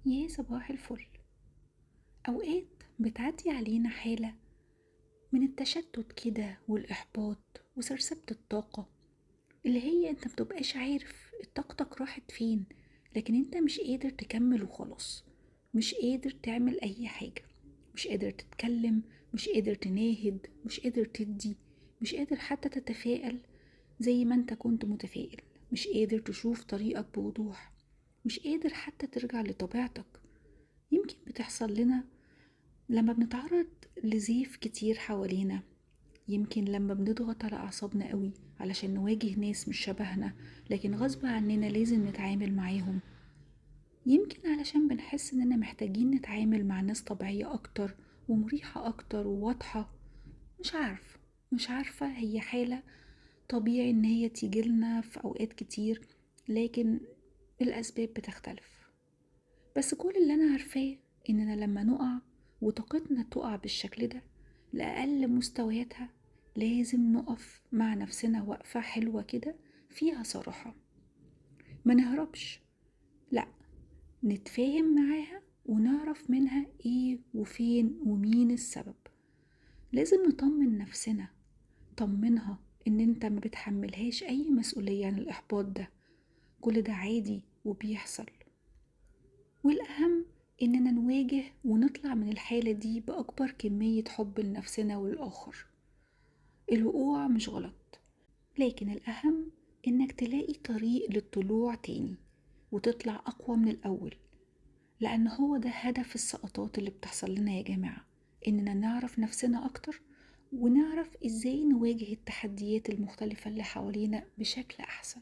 يا صباح الفل. أوقات بتعدي علينا حالة من التشتت كده والإحباط وسرسبة الطاقة، اللي هي انت متبقاش عارف طاقتك راحت فين، لكن انت مش قادر تكمل وخلاص. مش قادر تعمل أي حاجة، مش قادر تتكلم، مش قادر تناهد، مش قادر تدي، مش قادر حتى تتفائل زي ما انت كنت متفائل، مش قادر تشوف طريقك بوضوح، مش قادر حتى ترجع لطبيعتك. يمكن بتحصل لنا لما بنتعرض لزيف كتير حوالينا، يمكن لما بنضغط على أعصابنا قوي علشان نواجه ناس مش شبهنا لكن غصب عننا لازم نتعامل معاهم، يمكن علشان بنحس إننا محتاجين نتعامل مع ناس طبيعية أكتر ومريحة أكتر وواضحة. مش عارفة هي حالة طبيعي إن هي تيجيلنا في أوقات كتير، لكن الأسباب بتختلف. بس كل اللي أنا عارفاه إننا لما نقع وطاقتنا تقع بالشكل ده لأقل مستوياتها، لازم نقف مع نفسنا وقفة حلوة كده فيها صراحة، ما نهربش، لأ، نتفاهم معاها ونعرف منها ايه وفين ومين السبب. لازم نطمن نفسنا، طمنها ان انت ما بتحملهاش اي مسؤولية عن الإحباط ده، كل ده عادي وبيحصل. والأهم إننا نواجه ونطلع من الحالة دي بأكبر كمية حب لنفسنا والآخر. الوقوع مش غلط، لكن الأهم إنك تلاقي طريق للطلوع تاني وتطلع أقوى من الأول، لأن هو ده هدف السقطات اللي بتحصل لنا يا جماعة، إننا نعرف نفسنا أكتر ونعرف إزاي نواجه التحديات المختلفة اللي حوالينا بشكل أحسن.